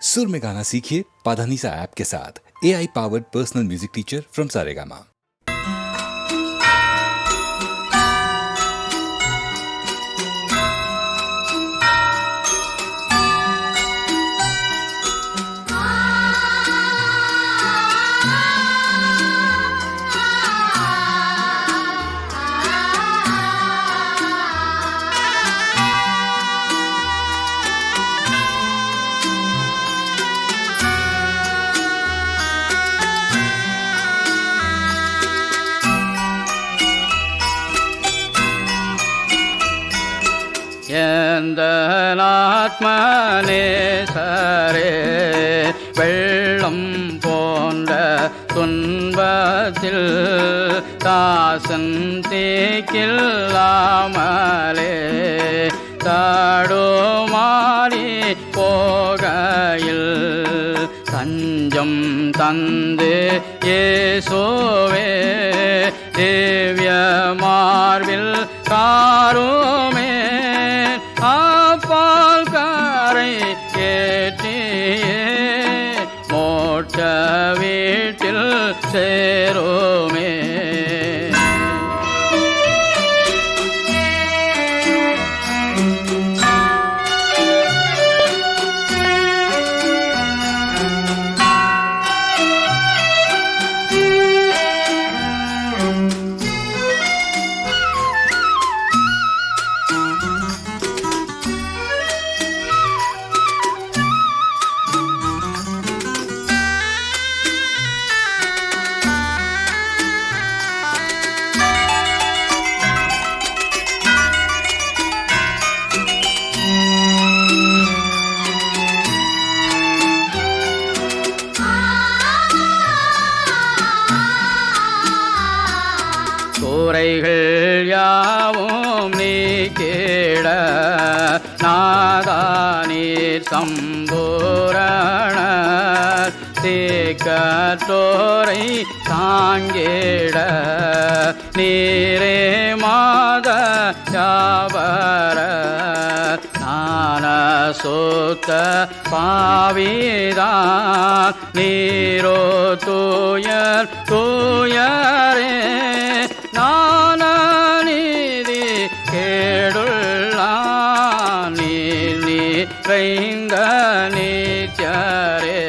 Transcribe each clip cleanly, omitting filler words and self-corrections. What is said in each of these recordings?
सुर में गाना सीखिए पाधानीसा ऐप के साथ। AI powered personal music teacher from Saregama. ஆத்மநேசரே வெள்ளம் போன்ற துன்பத்தில் தாசன் தேக்கில்லாமலே தடுமாறி போகையில் தஞ்சம் தந்து இயேசுவே திவ்ய மார்பில் காருமே அப்பால் கரை ஏற்றியே மோட்ச வீட்டில் சேருமே. குறைகள் யாவும் நீக்கிட நாதானீர் சம்பூரண தீக்கற்றோரை தாங்கிட நீரே மாத யாவர ஞான சுத்த பாவிதான் நீரோ தூயர் தூயரே ஞான நீதி கேடுள்ள நீர் நிறைந்த நித்யரே.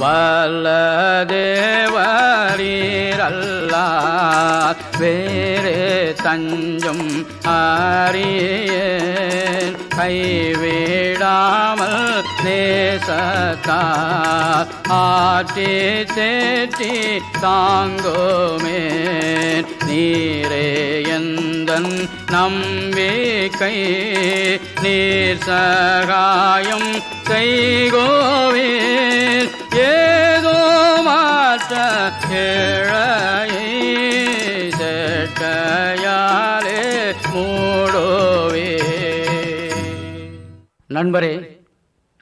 வல்ல தேவரீரல்லார் வேறே தஞ்சம் அறியேன் கைவிடாமல் நேசத்தார் ஆற்றி தேற்றி தாங்குமே நீரே எந்தன் நம்பிக்கை நீர் சகாயம் செய்கோவேன் ஏதோ மாற்ற ஏழையை செட்டையாலே மூடோவே. நண்பரே,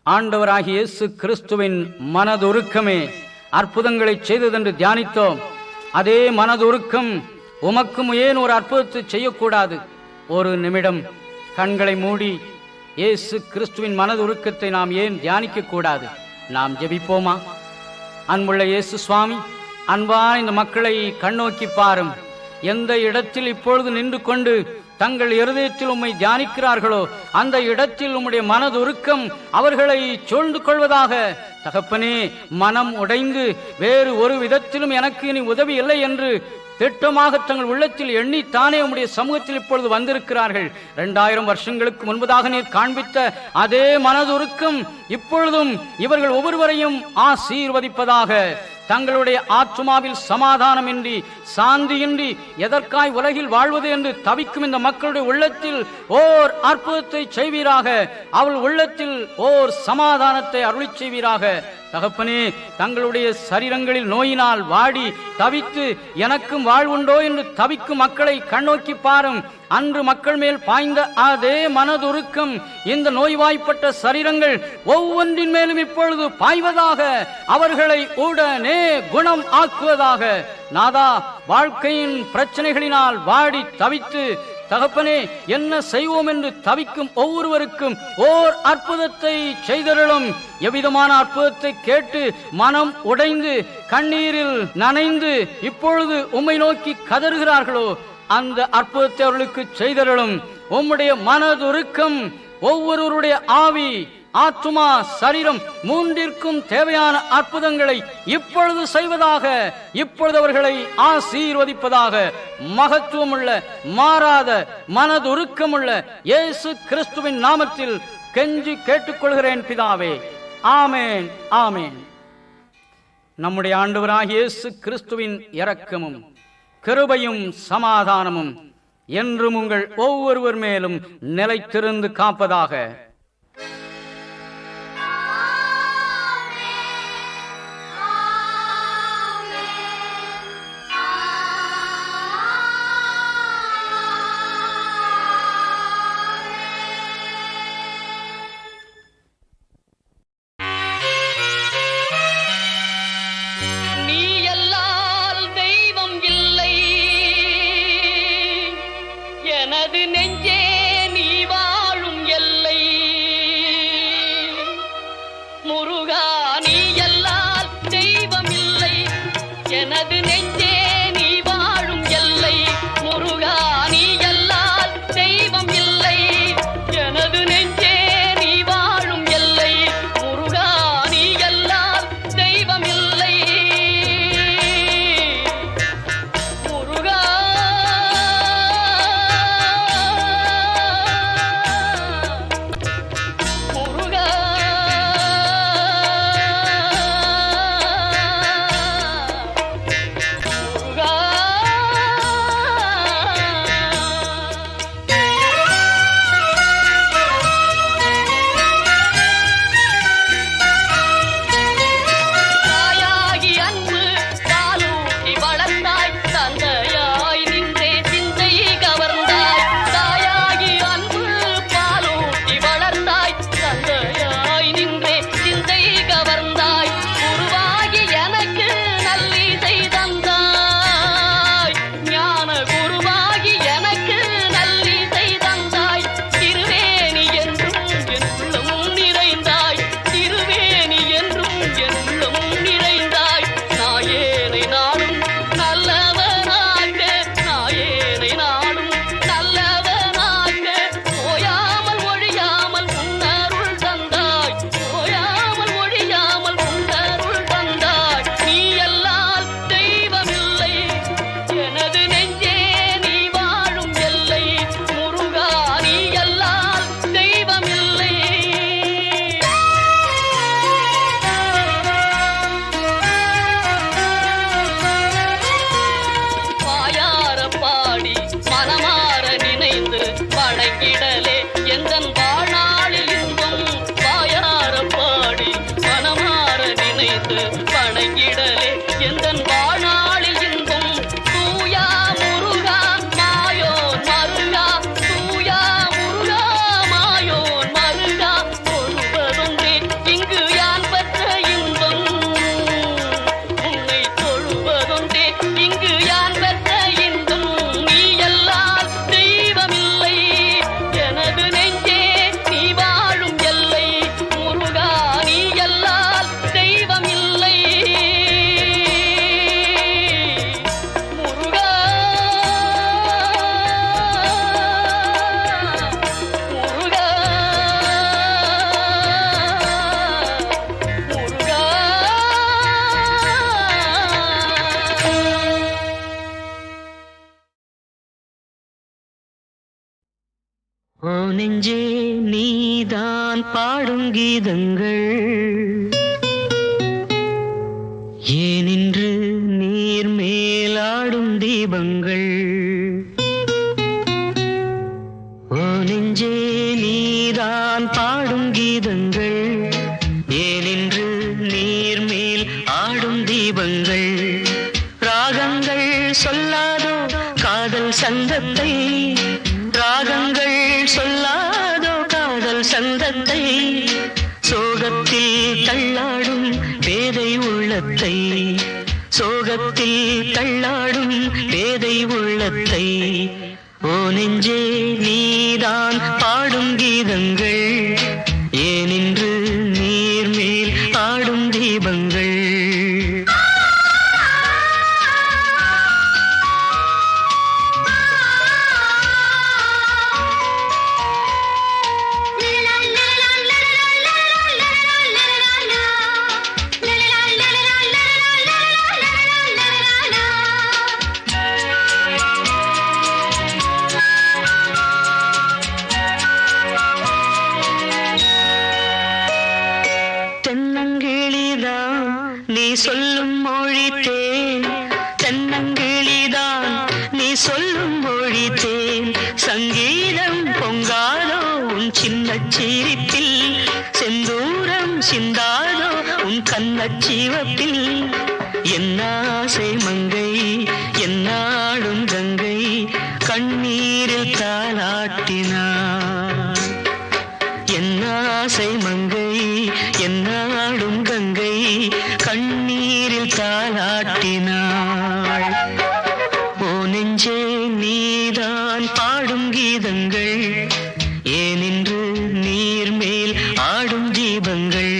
ஆண்டவராகிய இயேசு கிறிஸ்துவின் மனதுருக்கமே அற்புதங்களை செய்ததென்று தியானித்தோம். அதே மனதுருக்கம் உமக்கும் ஏன் ஒரு அற்புதத்தை செய்யக்கூடாது? ஒரு நிமிடம் கண்களை மூடி இயேசு கிறிஸ்துவின் மனதுருக்கத்தை நாம் ஏன் தியானிக்க கூடாது? நாம் ஜெபிப்போமா? அன்புள்ள இயேசு சுவாமி, அன்பான இந்த மக்களை கண்ணோக்கி பாரும். எந்த இடத்தில் இப்பொழுது நின்று கொண்டு தங்கள் இருதயத்தில் உம்மை தியானிக்கிறார்களோ அந்த இடத்தில் உம்முடைய மனதுருக்கம் அவர்களை சூழ்ந்து கொள்வதாக. தகப்பனே, மனம் உடைந்து வேறு ஒரு விதத்திலும் எனக்கு இனி உதவி இல்லை என்று திட்டமாக தங்கள் உள்ளத்தில் எண்ணித்தானே உம்முடைய சமூகத்தில் இப்பொழுது வந்திருக்கிறார்கள். 2000 வருஷங்களுக்கு முன்பதாக நீர் காண்பித்த அதே மனதுருக்கம் இப்பொழுதும் இவர்கள் ஒவ்வொருவரையும் ஆசீர்வதிப்பதாக. தங்களுடைய ஆத்துமாவில் சமாதானமின்றி சாந்தியின்றி எதற்காய் உலகில் வாழ்வது என்று தவிக்கும் இந்த மக்களுடைய உள்ளத்தில் ஓர் அற்புதத்தை செய்வீராக. அவள் உள்ளத்தில் ஓர் சமாதானத்தை அருளிச் செய்வீராக. தகப்பனே, தங்களுடைய சரீரங்களில் நோயினால் வாடி தவித்து எனக்கும் வாழ்வுண்டோ என்று தவிக்கும் மக்களை கண்ணோக்கி பாரும். அன்று மக்கள் மேல் பாய்ந்த அதே மனதுருக்கம் இந்த நோய்வாய்ப்பட்ட சரீரங்கள் ஒவ்வொன்றின் மேலும் இப்பொழுது பாய்வதாக, அவர்களை உடனே குணம் ஆக்குவதாக. நாதா, வாழ்க்கையின் பிரச்சனைகளினால் வாடி தவித்து தகப்பனே என்ன செய்வோம் என்று தவிக்கும் ஒவ்வொருவருக்கும் ஓர் அற்புதத்தை செய்தருளும். எவ்விதமான அற்புதத்தை கேட்டு மனம் உடைந்து கண்ணீரில் நனைந்து இப்பொழுது உம்மை நோக்கி கதறுகிறார்களோ அந்த அற்புதத்தை அவர்களுக்கு செய்தருளும். உம்முடைய மனதுருக்கம் ஒவ்வொருவருடைய ஆவி, ஆத்துமா, சரீரம் மூன்றிற்கும் தேவையான அற்புதங்களை இப்பொழுது செய்வதாக. இப்பொழுது அவர்களை ஆசீர்வதிப்பதாக. மகத்துவமுள்ள மாறாத மனதுருக்கமுள்ள இயேசு கிறிஸ்துவின் நாமத்தில் கெஞ்சி கேட்டுக்கொள்கிறேன் பிதாவே. ஆமேன், ஆமேன். நம்முடைய ஆண்டவராகிய இயேசு கிறிஸ்துவின் இரக்கமும் கிருபையும் சமாதானமும் என்றும் உங்கள் ஒவ்வொருவர் மேலும் நிலைத்திருந்து காப்பதாக. நெஞ்சே நீதான் பாடும் கீதங்கள் ஏனின்று நீர் மேலாடும் தீபங்கள் ஓ நெஞ்சே நீதான் பாடும் கீதங்கள் ஏனின்று நீர் மேல் ஆடும் தீபங்கள் ராகங்கள் சொல்லாதோ காதல் சந்தத்தை ராகங்கள் சொல்லாதோ காதல் சந்தத்தை சோகத்தில் தள்ளாடும் பேதை உள்ளத்தை சோகத்தில் தள்ளாடும் பேதை உள்ளத்தை ஓ நெஞ்சே நீதான் பாடும் கீதங்கள் ஏனின்று நீர் மேல் ஆடும் தீபங்கள் நீ சொல்லும் மொழி தேன் தென்னங்கிளிதான் நீ சொல்லும் மொழி தேன் சங்கீதம் பொங்காதோ உன் சின்ன சிரிப்பில் செந்தூரம் சிந்தாதோ உன் கண்ணச்சிவப்பில் என்னாசை மங்கை என்னாடும் கங்கை கண்ணீரில் தாலாட்டினார் என்னாசை மங்கை என்னாடும் கங்கை கண்ணீரில் தாலாட்டினாள் ஓ நெஞ்சே நீதான் பாடும் கீதங்கள் ஏனின்று நீர் மேல் ஆடும் தீபங்கள்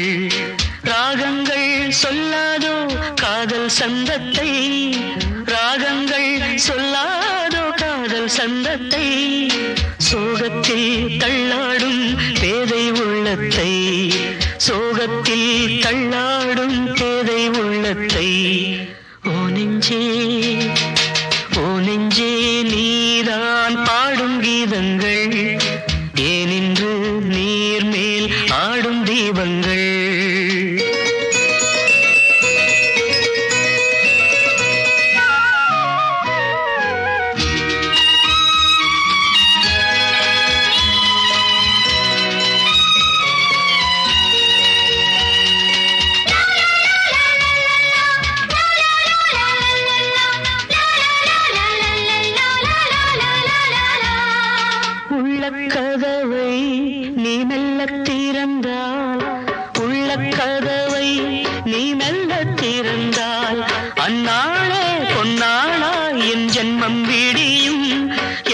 ராகங்கள் சொல்லாதோ காதல் சந்தத்தை ராகங்கள் சொல்லாதோ காதல் சந்தத்தை சோகத்தில் தள்ளாடும் பேதை உள்ளத்தை சோகத்தில் தள்ளாடும் பேதை உள்ளத்தை ஓ நெஞ்சே நீதான் பாடும் கீதங்கள் ஏனின்று நீர் மேல் ஆடும் தீபங்கள் கதவை நீ மெல்ல திறந்தால் உள்ள கதவை நீ மெல்ல திறந்தால் அந்நாளே பொன்னாளா என் ஜென்மம் விடியும்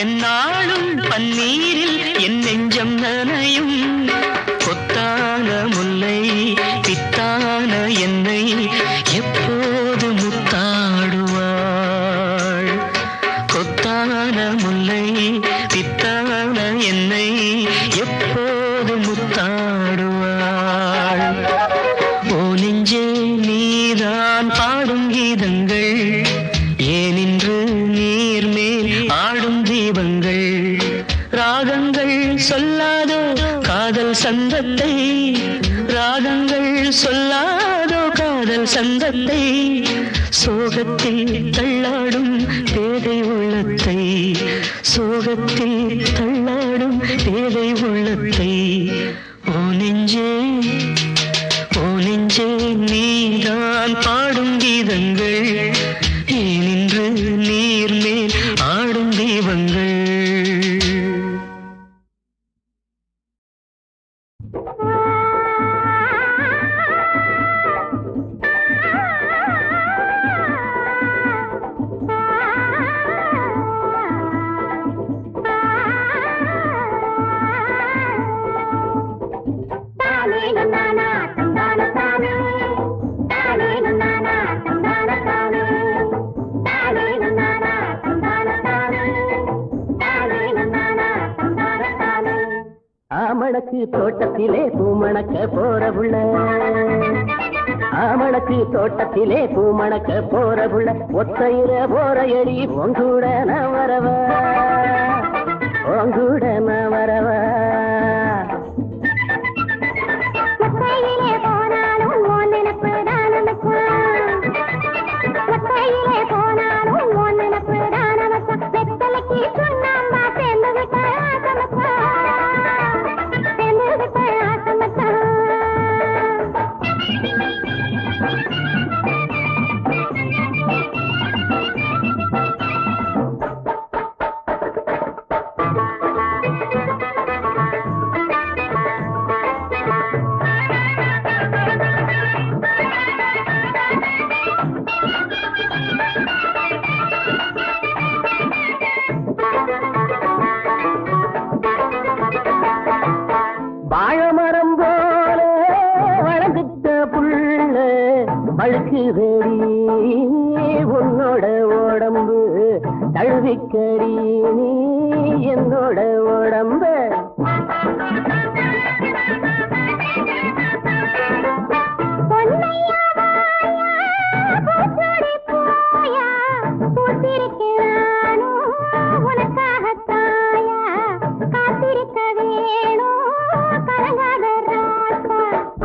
எந்நாளும் பன்னீரில் என் நெஞ்சம் நனையும் கொத்தான முல்லை பித்தான என்னை எப்போது முத்தாடுவாள் கொத்தான முல்லை பித்தான என்னை எப்போது முத்தாடுவாள் ஓ நெஞ்சே நீதான் பாடும் கீதங்கள் ஏனின்று நீர் மேல் ஆடும் தீபங்கள் ராகங்கள் சொல்லாதோ காதல் சந்தத்தை ராகங்கள் சொல்லாதோ காதல் சந்தத்தை சோகத்தில் தள்ளாடும் பேதை உள்ளத்தை சோகத்தில் தள்ளாடும் பேதை உள்ளத்தை ஓ நெஞ்சே நீதான் பாடும் கீதங்கள் ஏனின்று நீர் மேல் ஆடும் தீபங்கள் ஆமணக்கு தோட்டத்திலே பூமணக்க போற புள்ள ஆமணக்கு தோட்டத்திலே பூமணக்க போற புள்ள ஒத்தையில போற எடி உங்கூட நான் வரவா உங்கூட நான் வரவா ஒத்தையிலே போனாலும் நினப்பு தான் வழுக்குதடி உன்னோட உடம்பு தழுவிக்கடி நீ என்னோட உடம்பு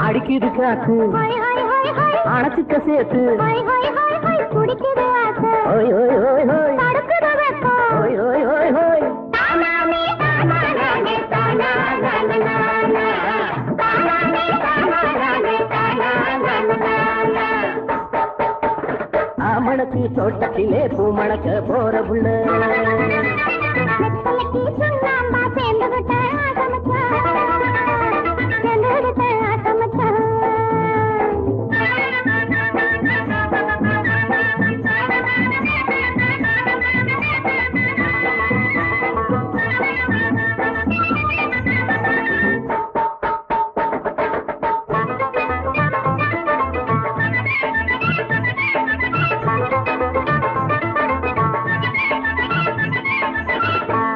அடிக்குது காத்து அணைச்சிக்க சேர்த்து ஓய் ஓய் ஓய் ஓய் ஓய் ஓய் ஓய் ஆமணக்கு தோட்டத்திலே பூமணக்க போற புள்ள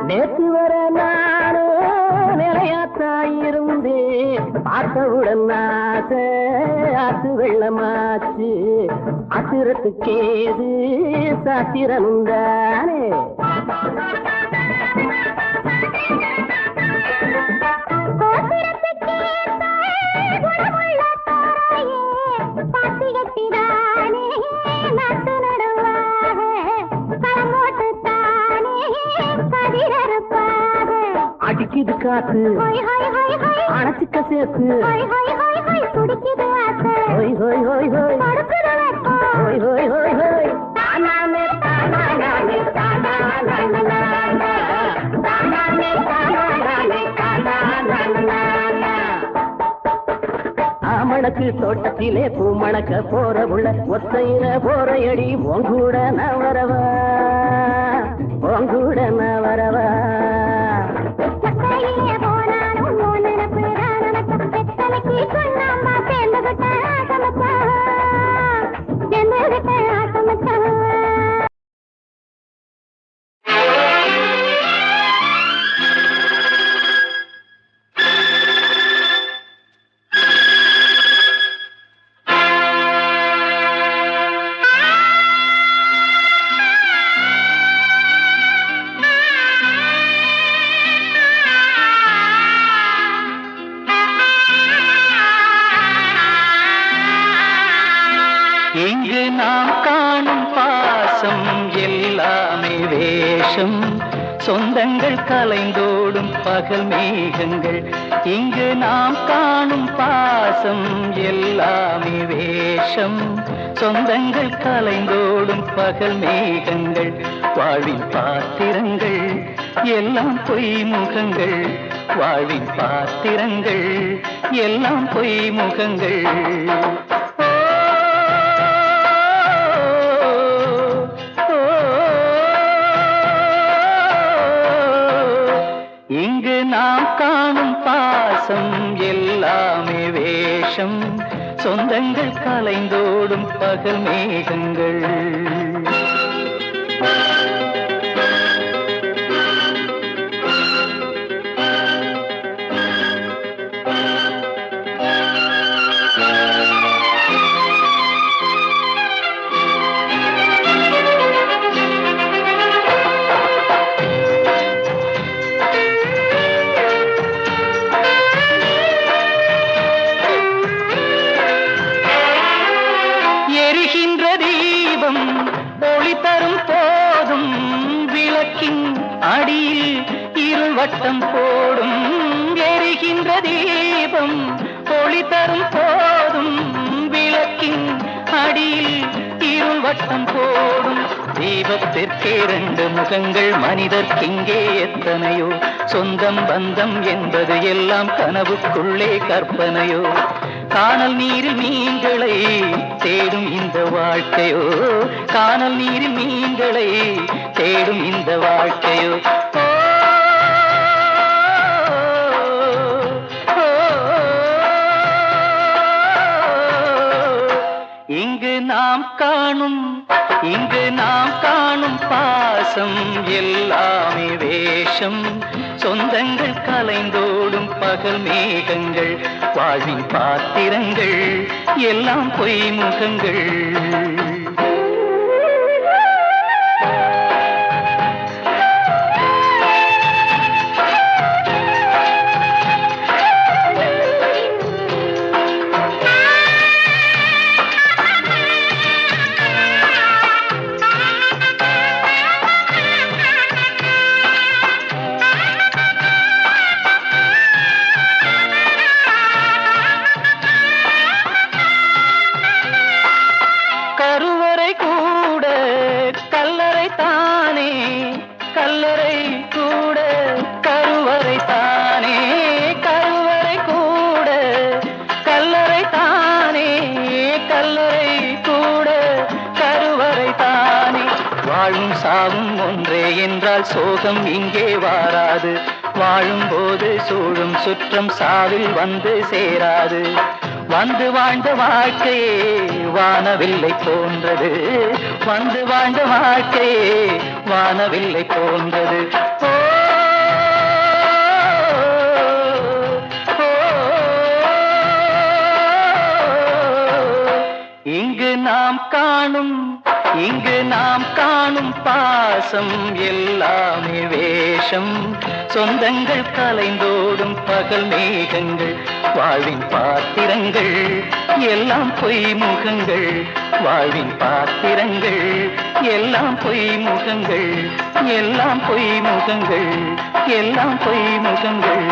நேற்று வர நானோ நிலையாத்தாயிருந்து பார்த்தவுடன் ஆசை ஆத்து வெள்ளமாச்சு அசுரத்துக்கேது சாத்திரமுந்தானே அடிக்குது காத்து அணைச்சிக்க சேர்த்து ஓய் ஓய் ஓய் ஓய் ஓய் ஓய் ஓய் ஓய் ஆமணக்கு தோட்டத்திலே பூமணக்க போற உள்ள ஒத்தையில போற அடி உங்கூட நான் வரவா உங்கூட நான் வரவா இங்கு நாம் காணும் பாசம் எல்லாமே வேஷம் சொந்தங்கள் கலைந்தோடும் பகல் மேகங்கள் இங்கு நாம் காணும் பாசம் எல்லாமே வேஷம் சொந்தங்கள் கலைந்தோடும் பகல் மேகங்கள் வாழ்வின் பாத்திரங்கள் எல்லாம் பொய் முகங்கள் வாழ்வின் பாத்திரங்கள் எல்லாம் பொய் முகங்கள் இங்கு நாம் காணும் பாசம் எல்லாமே வேஷம் சொந்தங்கள் கலைந்தோடும் பகல் மேகங்கள் ஒளி தரும் போதும் விளக்கின் அடியில் இருள் வட்டம் போடும் எரிகின்ற தீபம் ஒளி தரும் போதும் விளக்கின் அடியில் இருள் வட்டம் போடும் தீபத்திற்கே இரண்டு முகங்கள் மனிதர்க்கிங்கே எத்தனையோ சொந்தம் பந்தம் என்பது எல்லாம் கனவுக்குள்ளே கற்பனையோ காணல் நீரில் மீன்களை தேடும் இந்த வாழ்க்கையோ காணல் நீரில் மீன்களை தேடும் இந்த வாழ்க்கையோ இங்கு இங்கு நாம் காணும் பாசம் எல்லாமே வேஷம். சொந்தங்கள் கலைந்தோடும் பகல் மேகங்கள், வாழ்வின் பாத்திரங்கள் எல்லாம் பொய் முகங்கள். சாவும் ஒன்றே என்றால் சோகம் இங்கே வாராது. வாழும்போது சூழும் சுற்றம் சாவில் வந்து சேராது. வந்து வாழ்ந்த வாழ்க்கையே வானவில்லை போன்றது. வந்து வாழ்ந்த வாழ்க்கையே வானவில்லை போன்றது. இங்கு நாம் காணும் பாசம் எல்லாமே வேஷம். சொந்தங்கள் கலைந்தோடும் பகல் மேகங்கள், வாழ்வின் பாத்திரங்கள் எல்லாம் பொய் முகங்கள். வாழ்வின் பாத்திரங்கள் எல்லாம் பொய் முகங்கள். எல்லாம் பொய் முகங்கள். எல்லாம் பொய் முகங்கள்.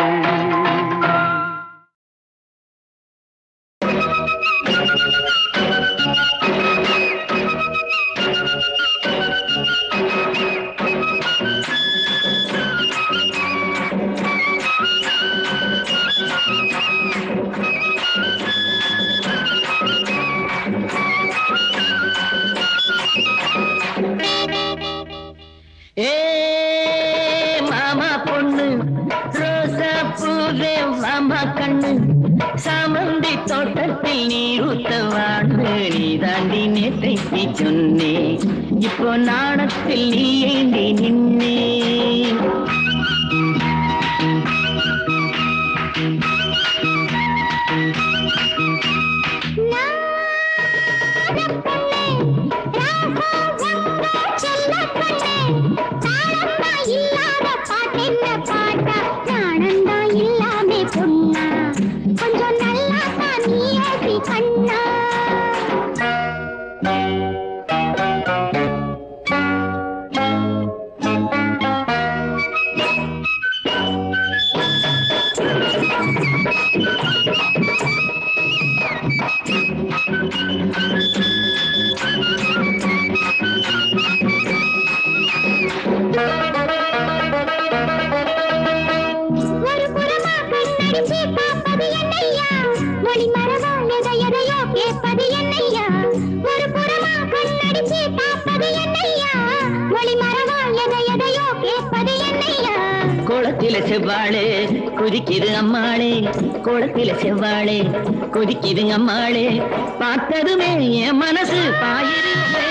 சாமந்தி தோட்டத்தில் நீரூத்தவாண்டு நீ தாண்டி நேற்றைக்கு சொன்னே. இப்போ நாணத்தில் நீ ஏண்டி நின்னே. கோலத்தில செவ்வாழே குதிக்குது அம்மாளே. கோலத்தில செவ்வாழே குதிக்குது அம்மாளே. பார்த்ததுமே என் மனசு பாயிருந்தே.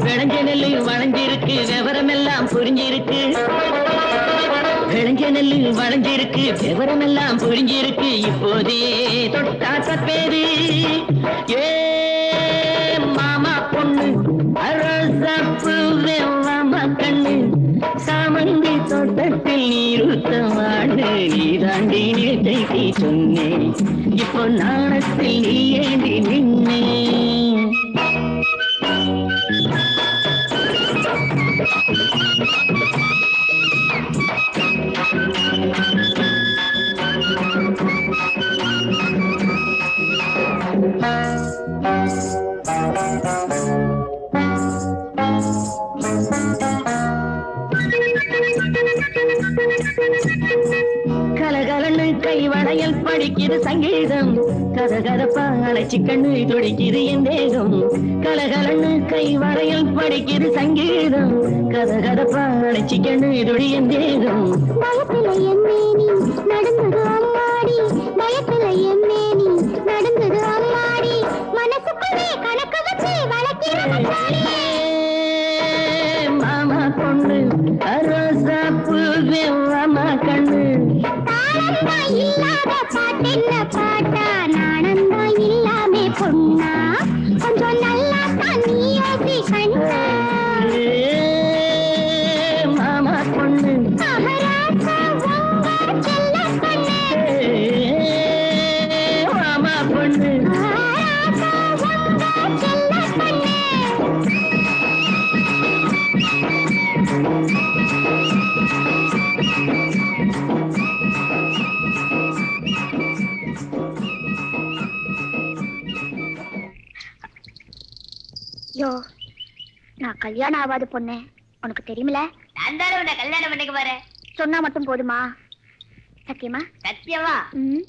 விளைஞ்ச நெல்லு வளைஞ்சிருக்கு, விவரமெல்லாம் புரிஞ்சிருக்கு. விளைஞ்ச நெல்லு வளைஞ்சிருக்கு, விவரமெல்லாம் புரிஞ்சிருக்கு. இப்போதே தொட்டா தப்பேது. ஏ மாமா பொண்ணு அரசப்பு மாமா கண்ணு. சாமந்தி தோட்டத்தில் நீருத்த வாடு நீ தாண்டி நேற்றைக்கு சொன்னேன். இப்போ நாணத்தில் நீ ஏண்டி நின்னே கலகலன்னு கை வளையல் படிக்குது சங்கீதம் கதகதப்பா அழைச்சி கண்ணு துடிக்குது என் தேகம் கலகலன்னு கை வளையல் படிக்குது சங்கீதம் கதகதப்பா அழைச்சி கண்ணு துடி என் தேகம் பயத்துல எம்மேனி நடந்தது அம்மாடி பயத்துல எம்மேனி நடந்தது அம்மாடி மனசுக்குள்ளே கணக்கு வச்சு வளர்க்கிற மச்சாடி மாமா பொண்ணு ரோசா பூவே மாமா கண்ணு தாளந்தா இல்லாத பாட்டென்ன பாட்டா நாணந்தா இல்லாமே பொண்ணா கொஞ்சம் நல்லா தான் நீ யோசி கண்ணா மாமா பொண்ணு மகாராஜா உங்க செல்ல கண்ணு மாமா பொண்ணு மகாராஜா உங்க செல்ல கண்ணு யோ நான் கல்யாணம் ஆகாத பொண்ணு உனக்கு தெரியுமில நான் தானே உன்னை கல்யாணம் பண்ணிக்க போறேன். சொன்னா மட்டும் போதுமா சத்தியமா சத்தியமா? ம்